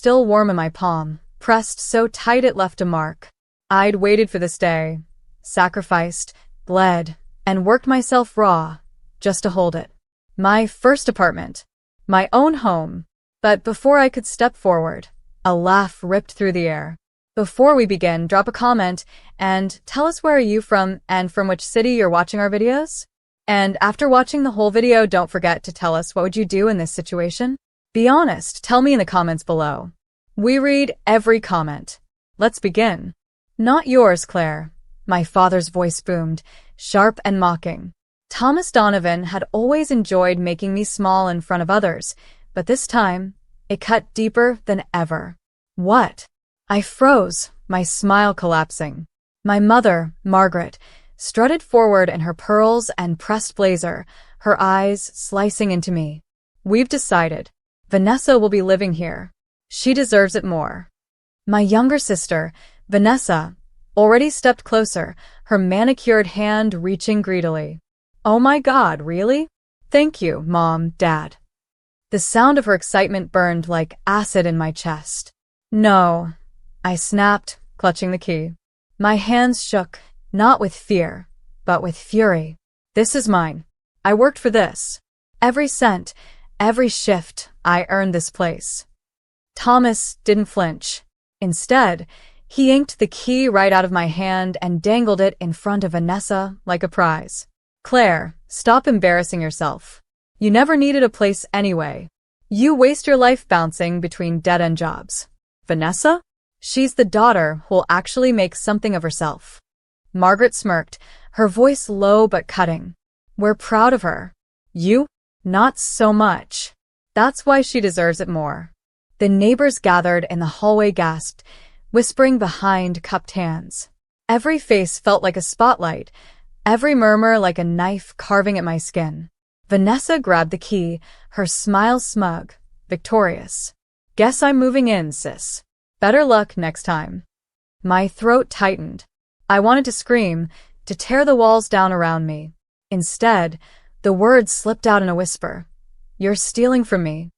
still warm in my palm, pressed so tight it left a mark. I'd waited for this day, sacrificed, bled, and worked myself raw, just to hold it. My first apartment. My own home. But before I could step forward, a laugh ripped through the air. Before we begin, drop a comment and tell us where are you from and from which city you're watching our videos? And after watching the whole video, don't forget to tell us what would you do in this situation? Be honest, tell me in the comments below. We read every comment. Let's begin. Not yours, Claire. My father's voice boomed, sharp and mocking. Thomas Donovan had always enjoyed making me small in front of others, but this time, it cut deeper than ever. What? I froze, my smile collapsing. My mother, Margaret, strutted forward in her pearls and pressed blazer, her eyes slicing into me. We've decided. Vanessa will be living here. She deserves it more. My younger sister, Vanessa, already stepped closer, her manicured hand reaching greedily. Oh my God, really? Thank you, Mom, Dad. The sound of her excitement burned like acid in my chest. No, I snapped, clutching the key. My hands shook, not with fear, but with fury. This is mine. I worked for this. Every cent, every shift, I earned this place. Thomas didn't flinch. Instead, he yanked the key right out of my hand and dangled it in front of Vanessa like a prize. Claire, stop embarrassing yourself. You never needed a place anyway. You waste your life bouncing between dead-end jobs. Vanessa? She's the daughter who'll actually make something of herself. Margaret smirked, her voice low but cutting. We're proud of her. You? Not so much. That's why she deserves it more. The neighbors gathered in the hallway gasped, whispering behind cupped hands. Every face felt like a spotlight, every murmur like a knife carving at my skin. Vanessa grabbed the key, her smile smug, victorious. Guess I'm moving in, sis. Better luck next time. My throat tightened. I wanted to scream, to tear the walls down around me. Instead, the words slipped out in a whisper. You're stealing from me.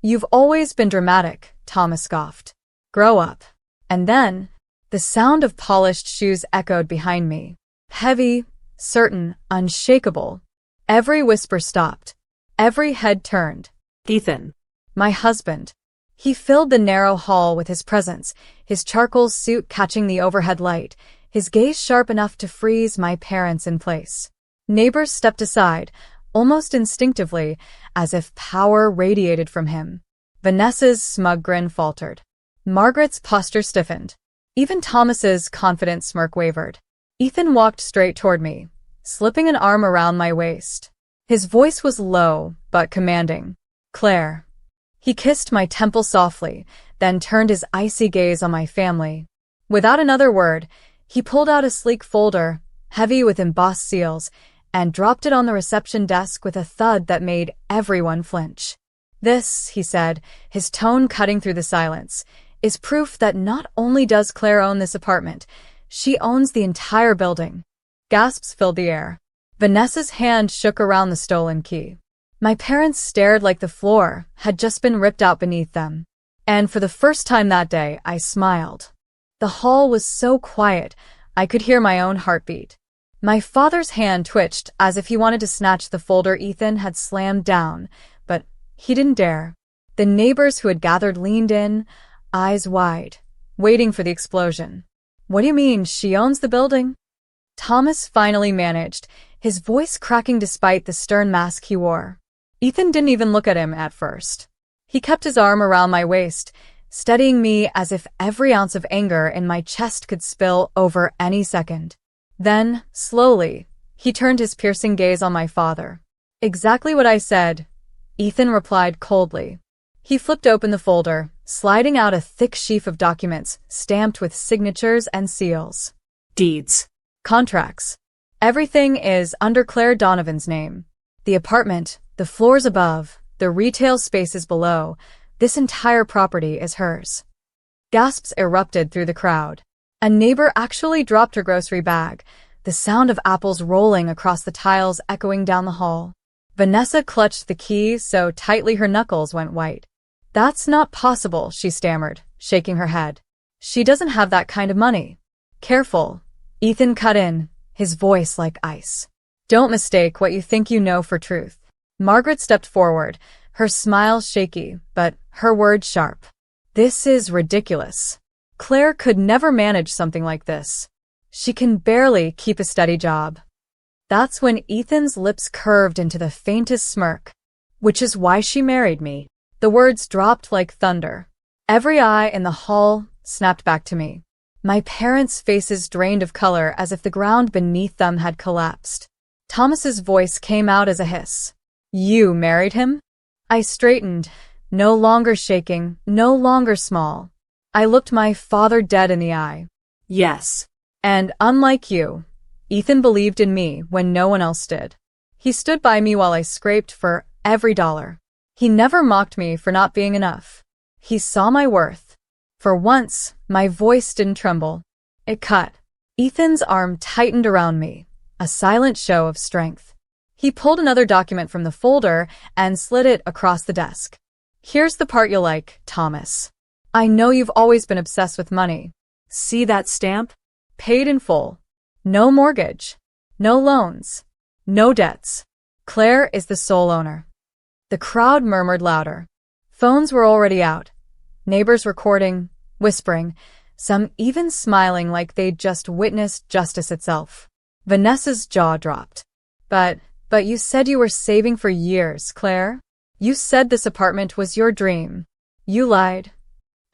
You've always been dramatic, Thomas scoffed. Grow up. And then, the sound of polished shoes echoed behind me. Heavy, certain, unshakable. Every whisper stopped. Every head turned. Ethan. My husband. He filled the narrow hall with his presence, his charcoal suit catching the overhead light, his gaze sharp enough to freeze my parents in place. Neighbors stepped aside, almost instinctively, as if power radiated from him. Vanessa's smug grin faltered. Margaret's posture stiffened. Even Thomas's confident smirk wavered. Ethan walked straight toward me, slipping an arm around my waist. His voice was low, but commanding. Claire. He kissed my temple softly, then turned his icy gaze on my family. Without another word, he pulled out a sleek folder, heavy with embossed seals, and dropped it on the reception desk with a thud that made everyone flinch. This, he said, his tone cutting through the silence, is proof that not only does Claire own this apartment, she owns the entire building. Gasps filled the air. Vanessa's hand shook around the stolen key. My parents stared like the floor had just been ripped out beneath them. And for the first time that day, I smiled. The hall was so quiet, I could hear my own heartbeat. My father's hand twitched as if he wanted to snatch the folder Ethan had slammed down, but he didn't dare. The neighbors who had gathered leaned in, eyes wide, waiting for the explosion. What do you mean, she owns the building? Thomas finally managed, his voice cracking despite the stern mask he wore. Ethan didn't even look at him at first. He kept his arm around my waist, steadying me as if every ounce of anger in my chest could spill over any second. Then, slowly, he turned his piercing gaze on my father. Exactly what I said, Ethan replied coldly. He flipped open the folder, sliding out a thick sheaf of documents stamped with signatures and seals. Deeds. Contracts. Everything is under Claire Donovan's name. The apartment, the floors above, the retail spaces below, this entire property is hers. Gasps erupted through the crowd. A neighbor actually dropped her grocery bag, the sound of apples rolling across the tiles echoing down the hall. Vanessa clutched the key so tightly her knuckles went white. That's not possible, she stammered, shaking her head. She doesn't have that kind of money. Careful. Ethan cut in, his voice like ice. Don't mistake what you think you know for truth. Margaret stepped forward, her smile shaky, but her words sharp. This is ridiculous. Claire could never manage something like this. She can barely keep a steady job. That's when Ethan's lips curved into the faintest smirk. Which is why she married me. The words dropped like thunder. Every eye in the hall snapped back to me. My parents' faces drained of color as if the ground beneath them had collapsed. Thomas's voice came out as a hiss. You married him? I straightened, no longer shaking, no longer small. I looked my father dead in the eye. Yes. And unlike you, Ethan believed in me when no one else did. He stood by me while I scraped for every dollar. He never mocked me for not being enough. He saw my worth. For once, my voice didn't tremble. It cut. Ethan's arm tightened around me, a silent show of strength. He pulled another document from the folder and slid it across the desk. Here's the part you'll like, Thomas. I know you've always been obsessed with money. See that stamp? Paid in full. No mortgage. No loans. No debts. Claire is the sole owner. The crowd murmured louder. Phones were already out. Neighbors recording, whispering, some even smiling like they'd just witnessed justice itself. Vanessa's jaw dropped. But you said you were saving for years, Claire. You said this apartment was your dream. You lied.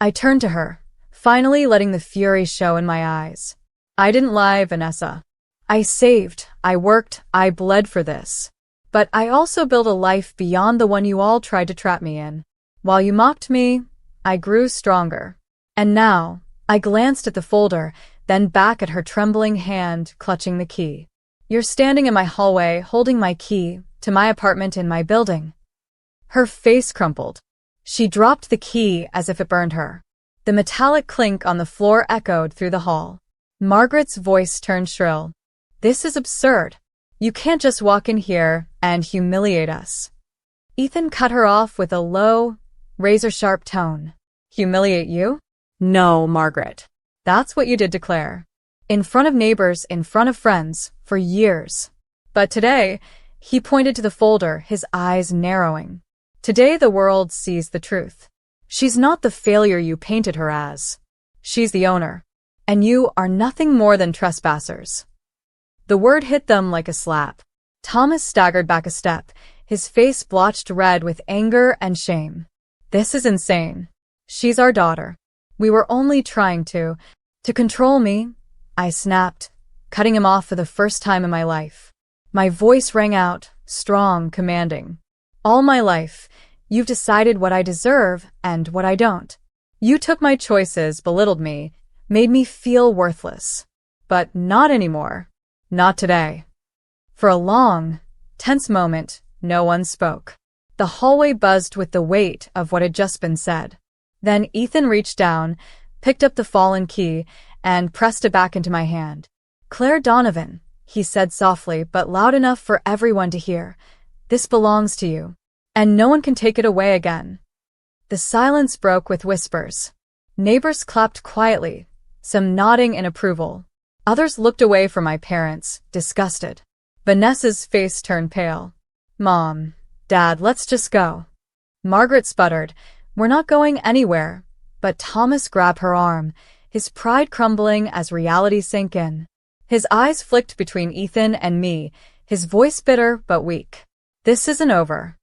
I turned to her, finally letting the fury show in my eyes. I didn't lie, Vanessa. I saved, I worked, I bled for this. But I also built a life beyond the one you all tried to trap me in. While you mocked me, I grew stronger. And now, I glanced at the folder, then back at her trembling hand clutching the key. You're standing in my hallway holding my key to my apartment in my building. Her face crumpled. She dropped the key as if it burned her. The metallic clink on the floor echoed through the hall. Margaret's voice turned shrill. This is absurd. You can't just walk in here and humiliate us. Ethan cut her off with a low, razor-sharp tone. Humiliate you? No, Margaret. That's what you did to Claire. In front of neighbors, in front of friends, for years. But today, he pointed to the folder, his eyes narrowing. Today the world sees the truth. She's not the failure you painted her as. She's the owner. And you are nothing more than trespassers. The word hit them like a slap. Thomas staggered back a step, his face blotched red with anger and shame. This is insane. She's our daughter. We were only trying to control me, I snapped, cutting him off for the first time in my life. My voice rang out, strong, commanding. All my life, you've decided what I deserve and what I don't. You took my choices, belittled me, made me feel worthless. But not anymore. Not today. For a long, tense moment, no one spoke. The hallway buzzed with the weight of what had just been said. Then Ethan reached down, picked up the fallen key, and pressed it back into my hand. Claire Donovan, he said softly but loud enough for everyone to hear. This belongs to you. And no one can take it away again. The silence broke with whispers. Neighbors clapped quietly, some nodding in approval. Others looked away from my parents, disgusted. Vanessa's face turned pale. Mom, Dad, let's just go. Margaret sputtered. We're not going anywhere. But Thomas grabbed her arm, his pride crumbling as reality sank in. His eyes flicked between Ethan and me, his voice bitter but weak. This isn't over.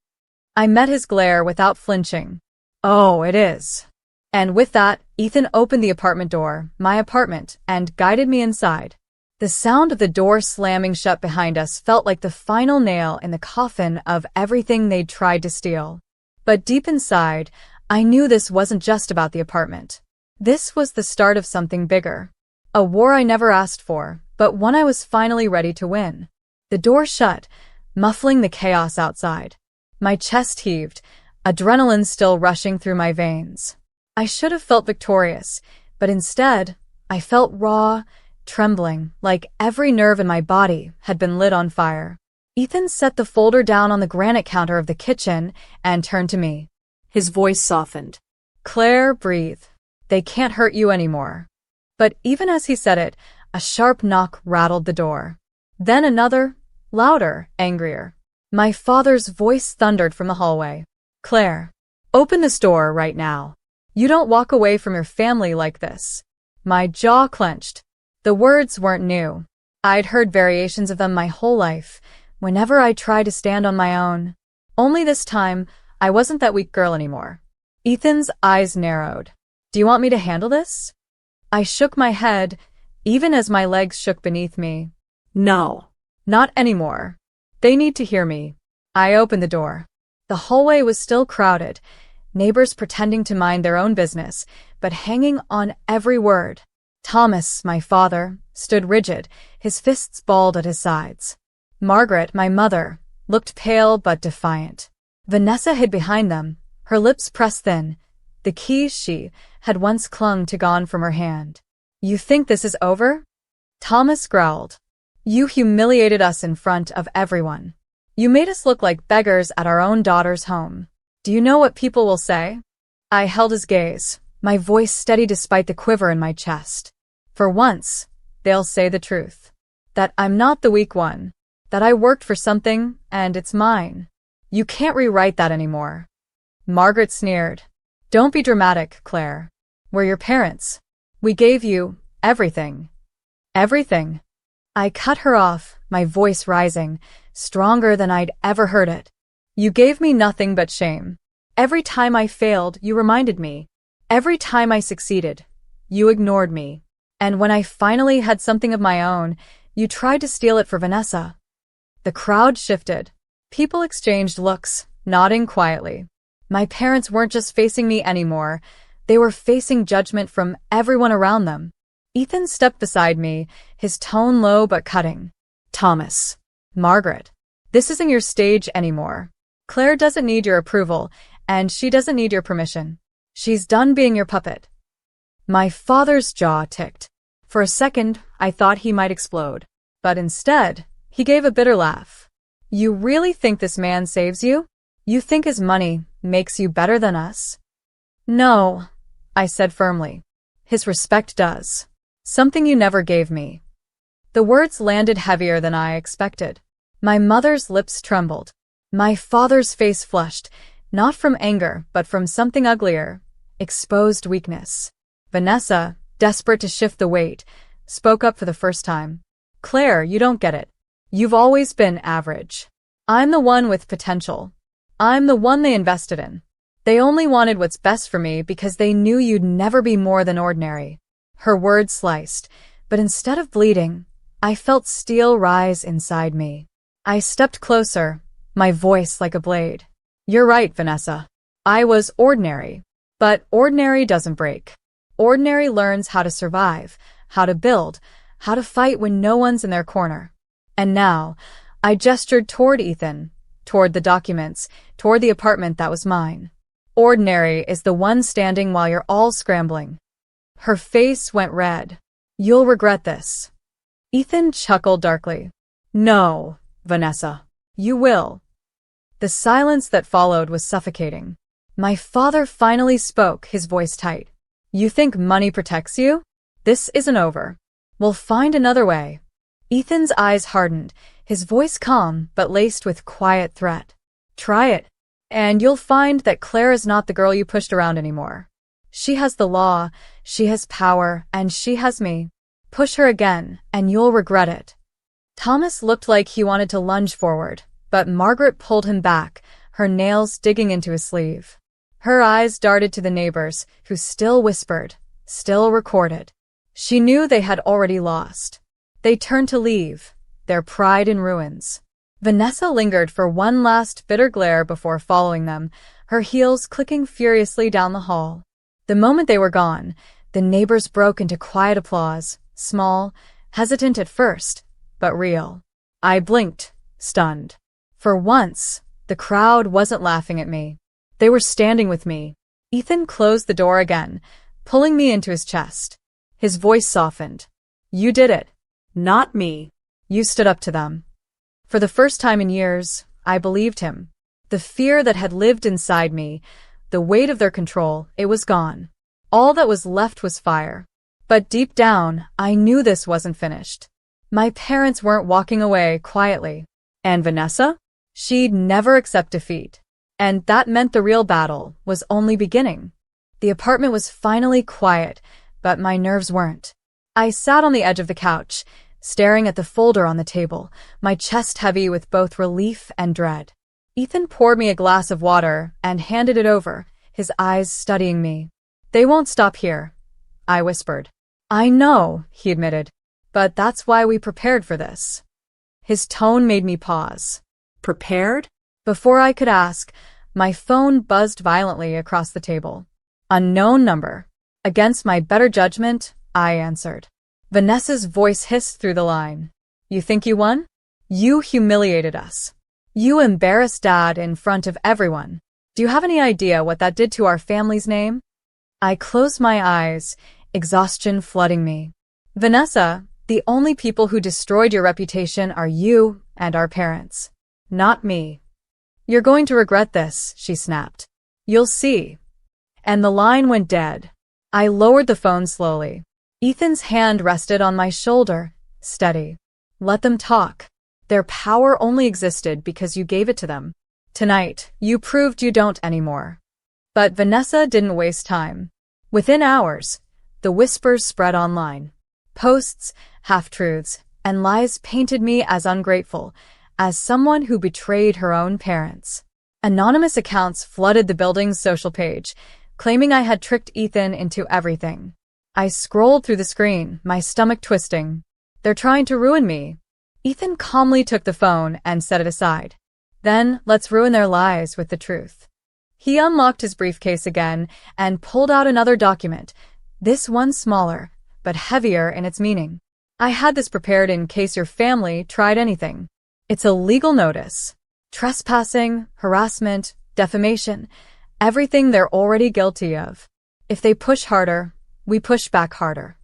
I met his glare without flinching. Oh, it is. And with that, Ethan opened the apartment door, my apartment, and guided me inside. The sound of the door slamming shut behind us felt like the final nail in the coffin of everything they'd tried to steal. But deep inside, I knew this wasn't just about the apartment. This was the start of something bigger. A war I never asked for, but one I was finally ready to win. The door shut, muffling the chaos outside. My chest heaved, adrenaline still rushing through my veins. I should have felt victorious, but instead, I felt raw, trembling, like every nerve in my body had been lit on fire. Ethan set the folder down on the granite counter of the kitchen and turned to me. His voice softened. Claire, breathe. They can't hurt you anymore. But even as he said it, a sharp knock rattled the door. Then another, louder, angrier. My father's voice thundered from the hallway. Claire, open this door right now. You don't walk away from your family like this. My jaw clenched. The words weren't new. I'd heard variations of them my whole life, whenever I tried to stand on my own. Only this time, I wasn't that weak girl anymore. Ethan's eyes narrowed. Do you want me to handle this? I shook my head, even as my legs shook beneath me. No. Not anymore. They need to hear me. I opened the door. The hallway was still crowded, neighbors pretending to mind their own business, but hanging on every word. Thomas, my father, stood rigid, his fists balled at his sides. Margaret, my mother, looked pale but defiant. Vanessa hid behind them, her lips pressed thin, the keys she had once clung to gone from her hand. You think this is over? Thomas growled. You humiliated us in front of everyone. You made us look like beggars at our own daughter's home. Do you know what people will say? I held his gaze, my voice steady despite the quiver in my chest. For once, they'll say the truth. That I'm not the weak one. That I worked for something, and it's mine. You can't rewrite that anymore. Margaret sneered. Don't be dramatic, Claire. We're your parents. We gave you everything. Everything. I cut her off, my voice rising, stronger than I'd ever heard it. You gave me nothing but shame. Every time I failed, you reminded me. Every time I succeeded, you ignored me. And when I finally had something of my own, you tried to steal it for Vanessa. The crowd shifted. People exchanged looks, nodding quietly. My parents weren't just facing me anymore. They were facing judgment from everyone around them. Ethan stepped beside me, his tone low but cutting. Thomas. Margaret. This isn't your stage anymore. Claire doesn't need your approval, and she doesn't need your permission. She's done being your puppet. My father's jaw ticked. For a second, I thought he might explode. But instead, he gave a bitter laugh. You really think this man saves you? You think his money makes you better than us? No, I said firmly. His respect does. Something you never gave me. The words landed heavier than I expected. My mother's lips trembled. My father's face flushed, not from anger, but from something uglier, exposed weakness. Vanessa, desperate to shift the weight, spoke up for the first time. Claire, you don't get it. You've always been average. I'm the one with potential. I'm the one they invested in. They only wanted what's best for me because they knew you'd never be more than ordinary. Her words sliced, but instead of bleeding, I felt steel rise inside me. I stepped closer, my voice like a blade. You're right, Vanessa. I was ordinary. But ordinary doesn't break. Ordinary learns how to survive, how to build, how to fight when no one's in their corner. And now, I gestured toward Ethan, toward the documents, toward the apartment that was mine. Ordinary is the one standing while you're all scrambling. Her face went red. You'll regret this. Ethan chuckled darkly. No, Vanessa. You will. The silence that followed was suffocating. My father finally spoke, his voice tight. You think money protects you? This isn't over. We'll find another way. Ethan's eyes hardened, his voice calm but laced with quiet threat. Try it, and you'll find that Claire is not the girl you pushed around anymore. She has the law, she has power, and she has me. Push her again, and you'll regret it. Thomas looked like he wanted to lunge forward, but Margaret pulled him back, her nails digging into his sleeve. Her eyes darted to the neighbors, who still whispered, still recorded. She knew they had already lost. They turned to leave, their pride in ruins. Vanessa lingered for one last bitter glare before following them, her heels clicking furiously down the hall. The moment they were gone, the neighbors broke into quiet applause, small, hesitant at first, but real. I blinked, stunned. For once, the crowd wasn't laughing at me. They were standing with me. Ethan closed the door again, pulling me into his chest. His voice softened. You did it. Not me. You stood up to them. For the first time in years, I believed him. The fear that had lived inside me, The weight of their control, it was gone. All that was left was fire. But deep down, I knew this wasn't finished. My parents weren't walking away quietly. And Vanessa? She'd never accept defeat. And that meant the real battle was only beginning. The apartment was finally quiet, but my nerves weren't. I sat on the edge of the couch, staring at the folder on the table, my chest heavy with both relief and dread. Ethan poured me a glass of water and handed it over, his eyes studying me. "They won't stop here," I whispered. "I know," he admitted, "but that's why we prepared for this." His tone made me pause. Prepared? Before I could ask, my phone buzzed violently across the table. Unknown number. Against my better judgment, I answered. Vanessa's voice hissed through the line. "You think you won? You humiliated us. You embarrassed Dad in front of everyone. Do you have any idea what that did to our family's name?" I closed my eyes, exhaustion flooding me. "Vanessa, the only people who destroyed your reputation are you and our parents. Not me." "You're going to regret this," she snapped. "You'll see." And the line went dead. I lowered the phone slowly. Ethan's hand rested on my shoulder, steady. "Let them talk. Their power only existed because you gave it to them. Tonight, you proved you don't anymore." But Vanessa didn't waste time. Within hours, the whispers spread online. Posts, half-truths, and lies painted me as ungrateful, as someone who betrayed her own parents. Anonymous accounts flooded the building's social page, claiming I had tricked Ethan into everything. I scrolled through the screen, my stomach twisting. "They're trying to ruin me." Ethan calmly took the phone and set it aside. "Then let's ruin their lives with the truth." He unlocked his briefcase again and pulled out another document, this one smaller, but heavier in its meaning. "I had this prepared in case your family tried anything. It's a legal notice. Trespassing, harassment, defamation, everything they're already guilty of. If they push harder, we push back harder."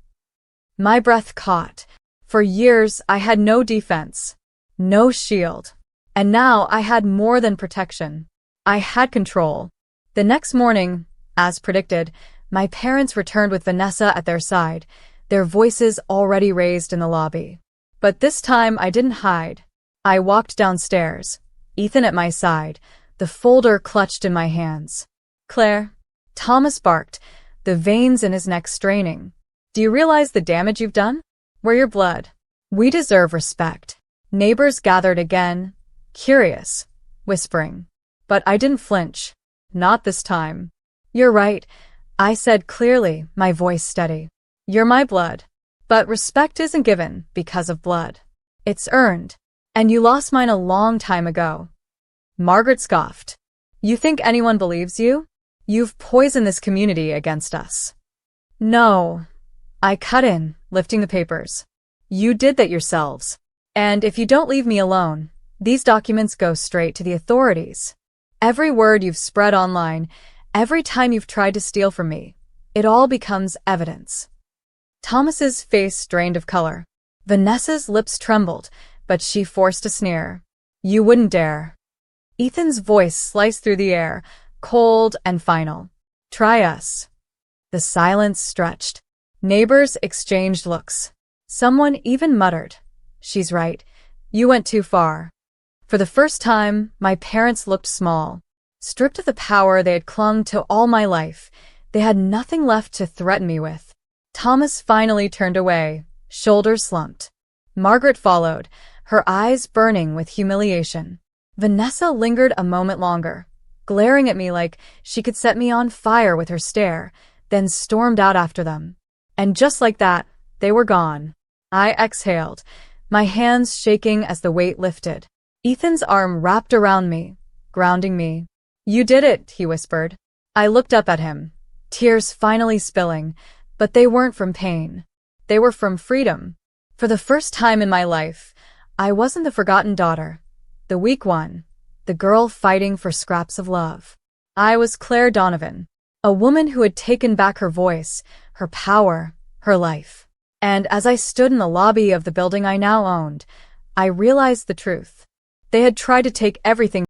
My breath caught. For years, I had no defense, no shield. And now I had more than protection. I had control. The next morning, as predicted, my parents returned with Vanessa at their side, their voices already raised in the lobby. But this time I didn't hide. I walked downstairs, Ethan at my side, the folder clutched in my hands. "Claire," Thomas barked, the veins in his neck straining. "Do you realize the damage you've done? We're your blood. We deserve respect." Neighbors gathered again, curious, whispering. But I didn't flinch. Not this time. "You're right," I said clearly, my voice steady. "You're my blood. But respect isn't given because of blood. It's earned. And you lost mine a long time ago." Margaret scoffed. "You think anyone believes you? You've poisoned this community against us." "No." I cut in, lifting the papers. "You did that yourselves. And if you don't leave me alone, these documents go straight to the authorities. Every word you've spread online, every time you've tried to steal from me, it all becomes evidence." Thomas's face drained of color. Vanessa's lips trembled, but she forced a sneer. "You wouldn't dare." Ethan's voice sliced through the air, cold and final. "Try us." The silence stretched. Neighbors exchanged looks. Someone even muttered, "She's right. You went too far." For the first time, my parents looked small. Stripped of the power they had clung to all my life, they had nothing left to threaten me with. Thomas finally turned away, shoulders slumped. Margaret followed, her eyes burning with humiliation. Vanessa lingered a moment longer, glaring at me like she could set me on fire with her stare, then stormed out after them. And just like that, they were gone. I exhaled, my hands shaking as the weight lifted. Ethan's arm wrapped around me, grounding me. "You did it," he whispered. I looked up at him, tears finally spilling, but they weren't from pain. They were from freedom. For the first time in my life, I wasn't the forgotten daughter, the weak one, the girl fighting for scraps of love. I was Claire Donovan, a woman who had taken back her voice, her power, her life. And as I stood in the lobby of the building I now owned, I realized the truth. They had tried to take everything